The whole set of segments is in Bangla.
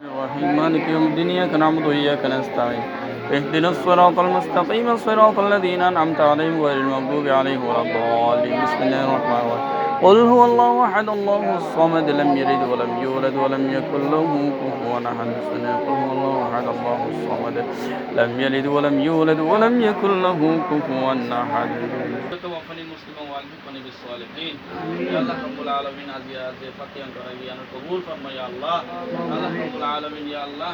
الرحيم مالك يوم الدين إياك نعبد وإياك نستعين اهدنا الصراط المستقيم صراط الذين أنعمت عليهم غير المغضوب عليهم ولا الضالين بسم الله الرحمن الرحيم قل هو الله أحد الله الصمد لم يلد ولم يولد ولم يكن له كفوا أحد بسم الله قل هو الله أحد الله الصمد لم يلد ولم يولد ولم يكن له كفوا أحد توفني مسلما والحقني بالصالحين يا الله رب العالمين আজ ফাতিহান করাইয়ান কবুল ফরমা ইয়া আল্লাহ আল্লাহ রব্বুল আলামিন ইয়া আল্লাহ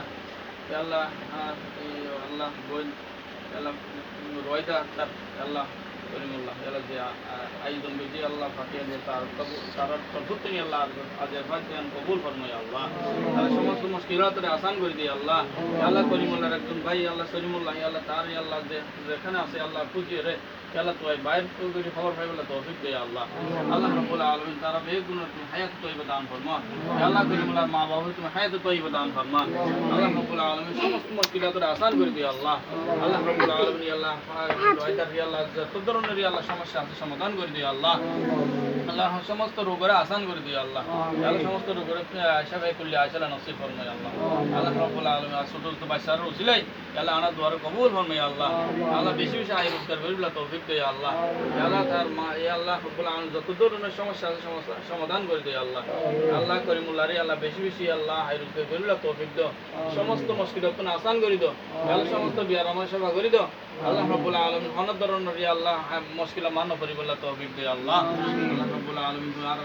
আল্লাহ বল আল্লাহ রয়দা আক্তার আল্লাহ করিমুল্লাহ আল্লাহ যে আইজন বিজি আল্লাহ ফাতিহান যে তার প্রত্যেক আল্লাহ আজ ফাতিহান কবুল ফরমা ইয়া আল্লাহ আল্লাহ সমস্ত মুশকিলাতরে আসান করে দি আল্লাহ আল্লাহ করিমুল্লাহর একজন ভাই আল্লাহ সলিমুল্লাহ আল্লাহ তার আল্লাহ যে যেখানে আছে আল্লাহ খুঁজিয়ে রে আল্লাহ তো বাইর করে খবর পাই বলে তৌফিক দে আল্লাহ আল্লাহ রাব্বুল আলামিন তারা বেগুন তুমি হায়াত তৈয়বা দান ফরমা আল্লাহ করিমুল্লাহ মা বাবা তুমি হায়াত তৈয়বা দান ফরমা আল্লাহ রাব্বুল আলামিন সমস্ত মুশকিলাতরে আসান করে দি আল্লাহ আল্লাহ রাব্বুল আলামিন আল্লাহ ওয়াইদার আল্লাহ যত ধরনের আল্লাহ সমস্যা আছে সমাধান করে দি আল্লাহ আল্লাহ সমস্ত রোগের আসান করে দি আল্লাহ আল্লাহ সমস্ত রোগের আশাবাই করলে আশালা নসিব ফরমাই আল্লাহ আল্লাহ রাব্বুল আলামিন ছোট ছোট বাচ্চার উসিলাই আল্লাহ আনা দুয়ার কবুল ফরমাই আল্লাহ আল্লাহ বেশি বেশি আয় রোজগার করিলা তৌফিক দে আল্লাহ আল্লাহ তার মা ইয়া আল্লাহ রাব্বুল আলামিন যত ধরনের সমস্যা আছে সমস্যা সমাধান করে দে আল্লাহ আল্লাহ করিমুল্লাহ রে আল্লাহ বেশি বেশি আল্লাহ আয় রোজগার করিলা তৌফিক দাও সমস্ত মুশকিলাত আসান করে দাও আল্লাহ সমস্ত বিয়ার আমার সেবা করে দাও আল্লাহ রাব্বুল আলামিন অনেক ধরনের ইয়া আল্লাহ মুশকিলা মান্য করিবলা তৌফিক দে আল্লাহ আল্লাহ রাব্বুল আলামিন আর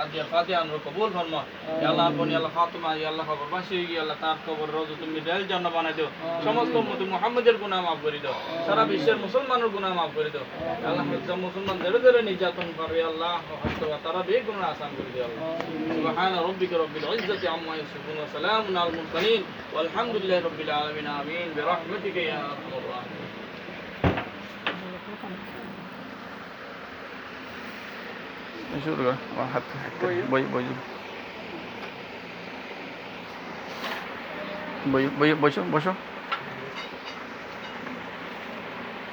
আজ ফাতিহা আনরো কবুল ফরমা ইয়া আল্লাহ আপনি আল্লাহ ফাতিমা ইয়া আল্লাহ খবর পাশে গিয়ে আল্লাহ তার কবর রোজ তুমি দেল জান্নাত বানাই দাও সমস্ত উম্মত মুহাম্মাদের গুনাহ মাফ করে দাও সারা বিশ্বের মুসলমানের গুনাহ মাফ করে দাও আল্লাহ মুসলমান ধরে ধরে নির্যাতন করে আল্লাহ তারা বেগুনাহ আসান করে দাও আল্লাহ সুবহানা রাব্বিকা রাব্বিল ইজ্জাতি আম্মা ইয়াসিফুন ওয়া সালামুন আলাল মুরসালিন ওয়ালহামদুলিল্লাহি রাব্বিল আলামিন আমিন বিরহমাতিকা ইয়া আরহামার রাহিমিন শুরু কর হাত বই বই বই বই বসো বসো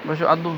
বসো আদু